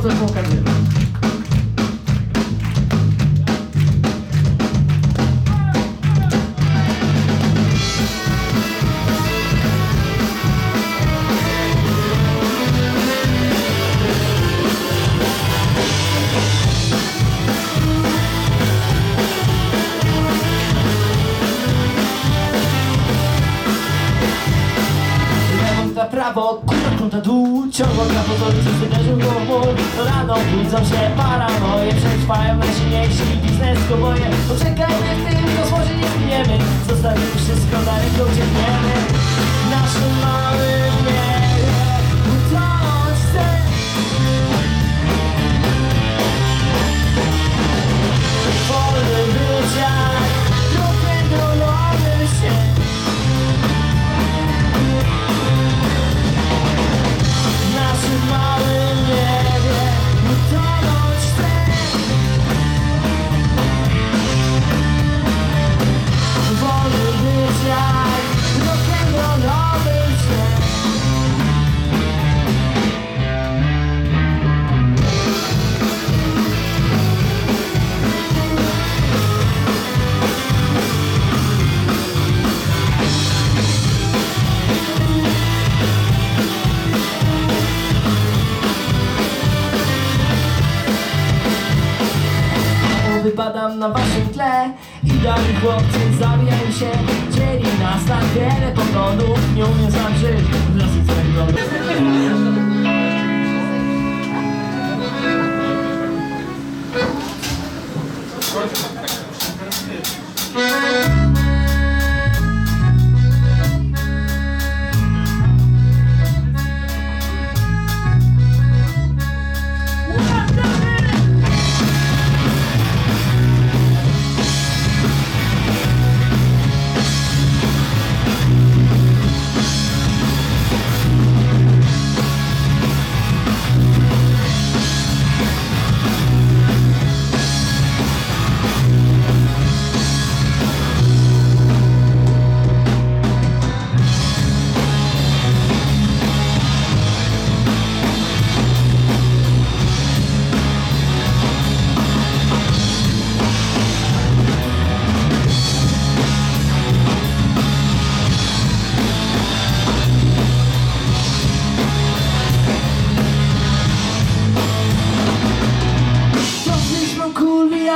bardzo pokazuję. Na prawo, kurwa dół, ciągła na pozory, co wydarzył go w mur. Rano budzą się paranoje, przetrwają najsilniejsi biznesko boje. Poczekajmy w tym kosmosie, nie zginiemy, zostawimy wszystko na rękę, uciekniemy. W naszym małym niebie utonąć chcę. Wolny być jak rock'n'rollowy się. W naszym małym niebie utonąć chcę. Wolny być jak rock'n'rollowy się. Wypadam na waszym tle i dalej chłopcy zabijają się. Dzieli nas tak wiele poglądów, nie umiem sam żyć w lasy swoich glądów.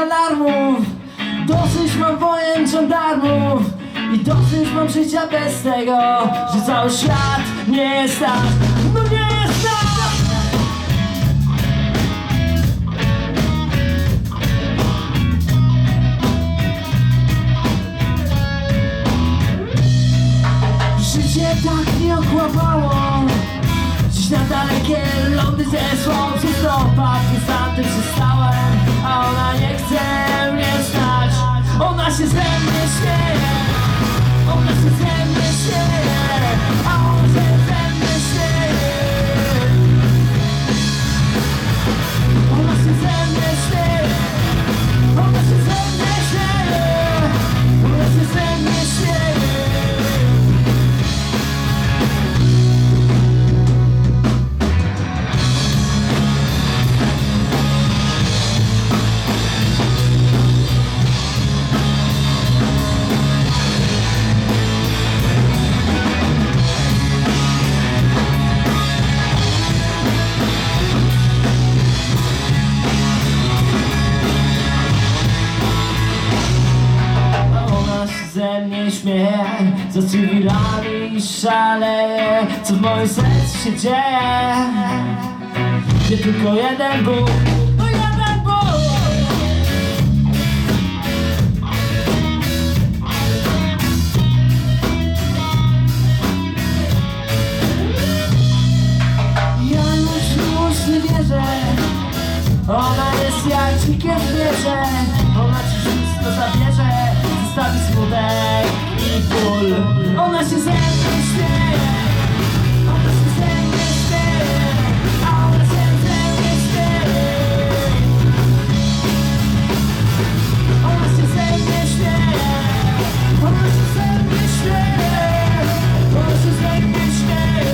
Alarmów, dosyć mam wojen żandarmów i dosyć mam życia bez tego, że cały świat nie jest tak, no nie jest tak. Życie tak mnie okłamało, dziś na dalekie lądy zesłał przez to Pakistanem przystałem, a ona nie chce mnie znać. Ona się ze mnie śmieje, ona się ze mnie śmieje, a on się ze mnie śmieje. Ona się ze mnie śmieje, ona się ze mnie śmieje, ona się ze mnie śmieje. Ze mnie śmieje, za cywilami szaleje. Co w moim sercu się dzieje? Gdzie tylko jeden Bóg, to jeden Bóg. Ja już nie wierzę. Ona jest jak dzikie zwierzę. Ona ci wszystko zabierze, zostawi smutek i ból. Ona się ze mnie śmieje, ona się ze mnie śmieje, a ona się ze mnie śmieje. Ona się ze mnie śmieje, ona się ze mnie śmieje, ona się ze mnie śmieje.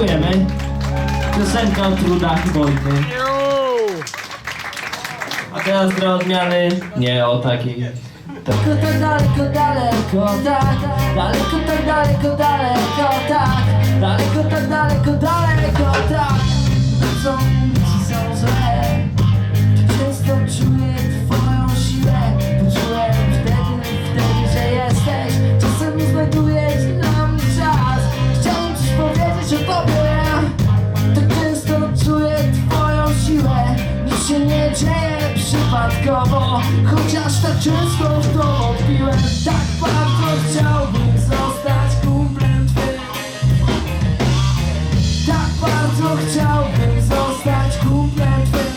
Dziękujemy. Piosenka o trudach wojny. A teraz dla odmiany nie o takiej. Daleko, tak daleko, daleko, tak. Daleko, tak daleko, daleko, tak. Daleko, tak daleko, daleko, tak. Co ci są złe? Często czuję twoją siłę. Poczułem wtedy, że jesteś. Czasem znajdujesz dla mnie czas. Chciałem coś powiedzieć o tobie. Tak często czuję twoją siłę. Nic się nie dzieje przypadkowo, chociaż tak często w to wątpiłem. Tak bardzo chciałbym zostać kumplem twym. Tak bardzo chciałbym zostać kumplem twym.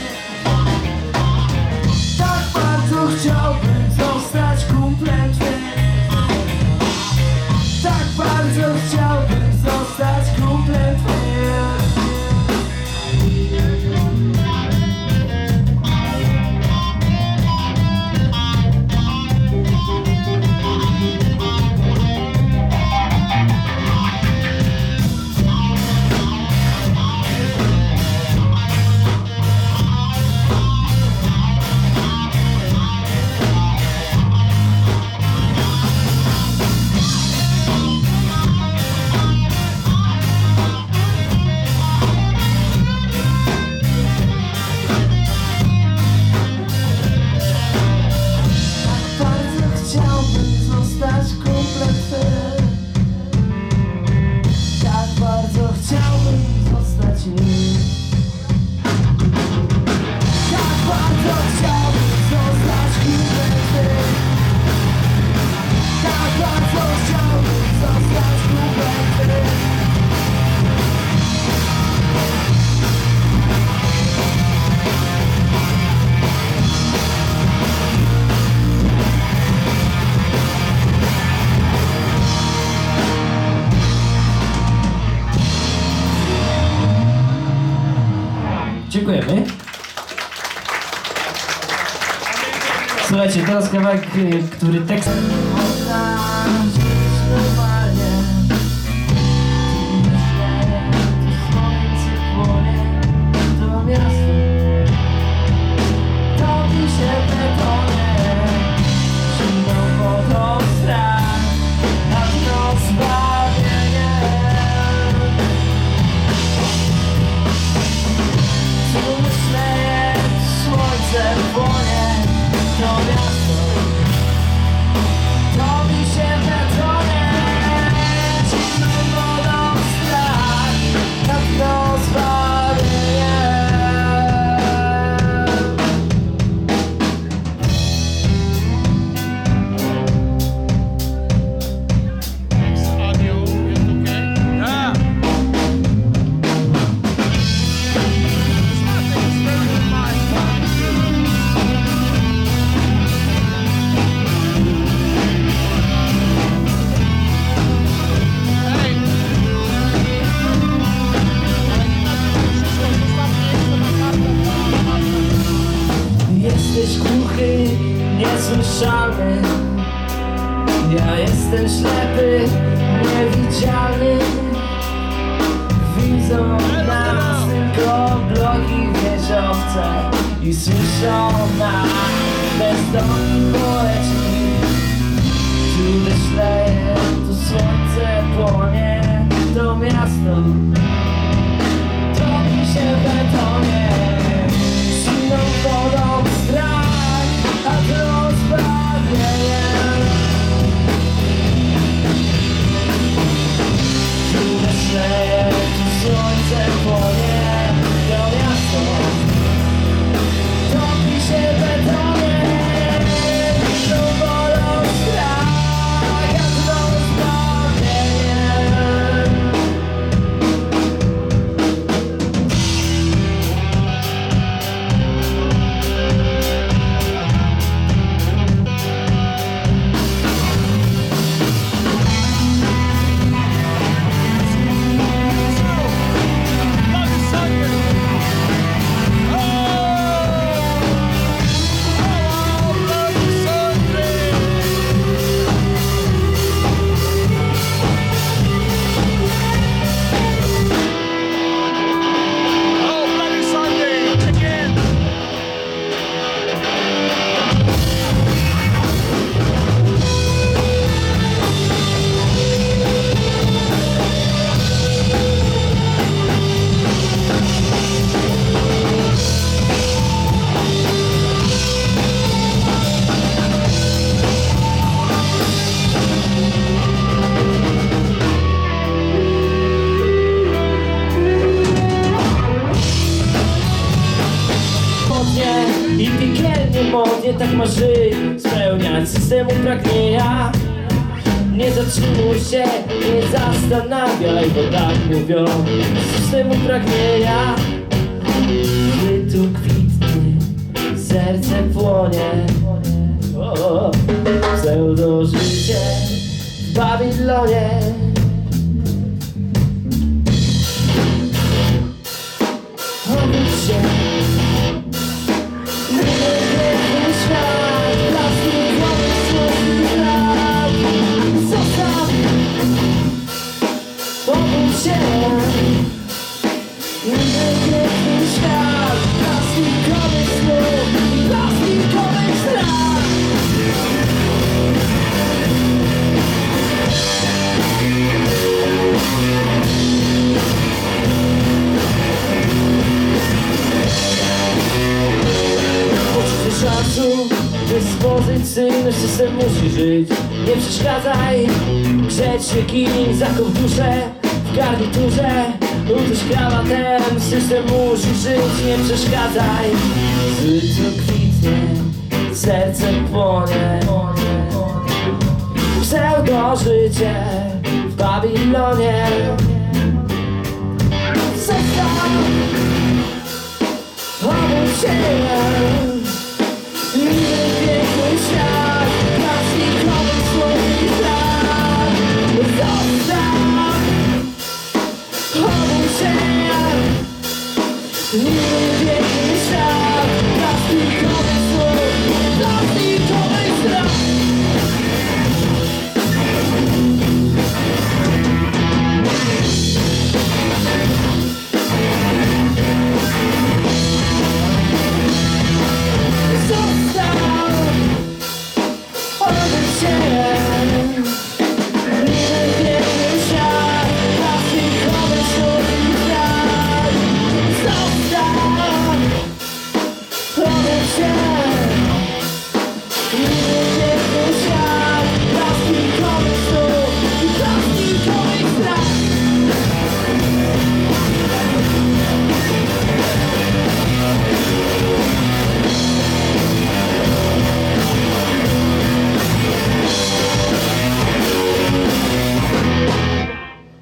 Tak bardzo chciałbym zostać kumplem twym. Tak bardzo chciałbym zostać kumplem twym. Dziękujemy. Słuchajcie, teraz kawałek, który tekst... Jesteś głuchy, niesłyszalny. Ja jestem ślepy, niewidzialny. Widzą nas tylko bloki wieżowce i słyszą nas bezdomni poeci. Tu wyszleje, tu słońce płonie. To miasto topi się w betonie. Zimną wodą strach, a to zbawienie. Tu wyszleje, tu słońce płonie. To miasto topi się w betonie. Zimną wodą strach, a to zbawienie. modnie, tak masz żyć, spełniać systemu pragnienia. Nie zatrzymuj się, nie zastanawiaj, bo tak mówią systemu pragnienia. Gdy tu kwitnie, serce płonie, o, pseudo życie w Babilonie. Obudź się, niewielki świat, plastikowy słodki brak. Zostaw, obudź się, niewielki świat, plastikowy snów i plastikowy strach. Czasu, dyspozycyjność, system musi żyć. Nie przeszkadzaj, grzeć się kij, zakop duszę w garniturze. Utuż krawatem, system musi żyć. Nie przeszkadzaj, życie kwitnie, serce płonie. Pseudo życie w Babilonie. Obudź się, piękny świat, plastikowy słodki strach. Zostaw, obudź się, piękny świat, plastikowy słodki, plastikowy strach.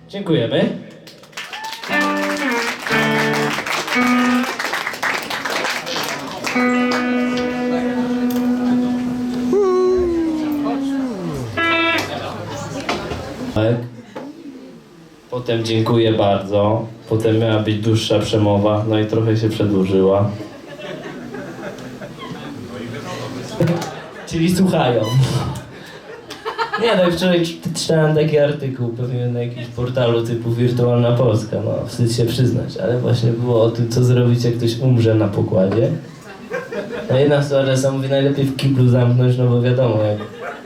Dziękujemy. Potem dziękuję bardzo. Potem miała być dłuższa przemowa, no i trochę się przedłużyła. Czyli słuchają. Nie, no wczoraj czytałem taki artykuł, pewnie na jakimś portalu typu Wirtualna Polska, no wstyd się przyznać, ale właśnie było o tym, co zrobić, jak ktoś umrze na pokładzie. No jedna stewardessa mówi, najlepiej w kiblu zamknąć, no bo wiadomo,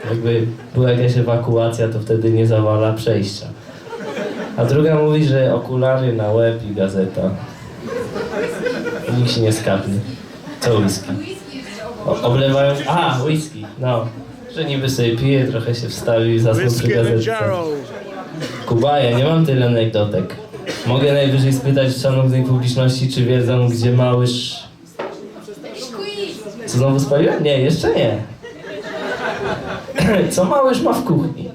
jakby była jakaś ewakuacja, to wtedy nie zawala przejścia. A druga mówi, że okulary na łeb i gazeta. Nikt się nie skapnie. Co whisky? Oblewają... A, whisky, no. Że niby sobie pije, trochę się wstawił i zasnął przy gazetce. Kuba, ja nie mam tyle anegdotek. Mogę najwyżej spytać szanownej publiczności, czy wiedzą, gdzie Małysz... Co, znowu spaliłem? Nie, jeszcze nie. Co Małysz ma w kuchni?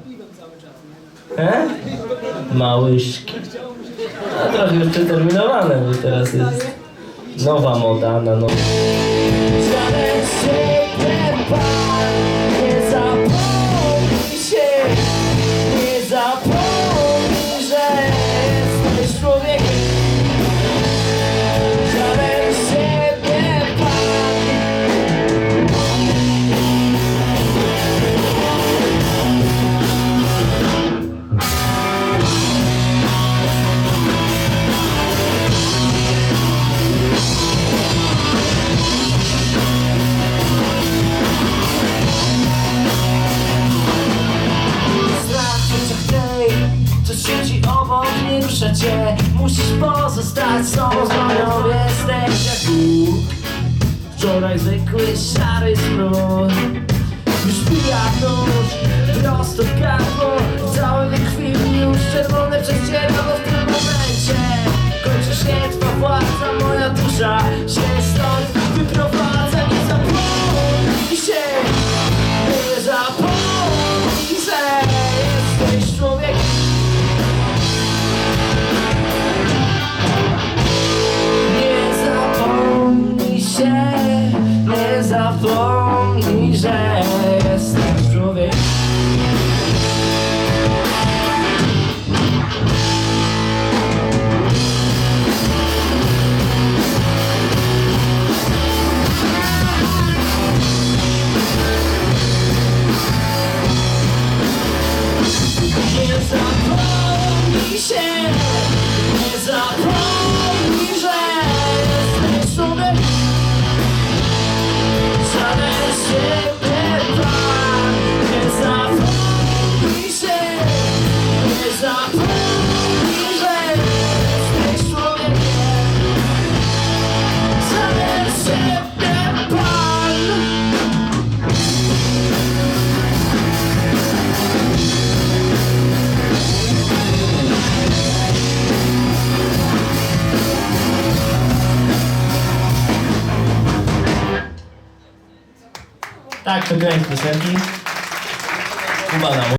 Małyszki. A trochę już przeterminowane, bo teraz jest nowa moda na nowe. Nie zapomnij się, nie zapomnij, że jesteś człowiekiem. Żaden siebie Pan. Cię. Musisz pozostać z sobą, zbronią jesteś jak Bóg. Wczoraj zwykły szary smród już pija nóż prosto w gardło. Całe we krwi już czerwone przez ciebie, bo w tym momencie kończysz, nie trwa władza. Moja dusza się stąd wyprowadza. Nie zapomnij Tak, to koniec piosenki. Kuba nam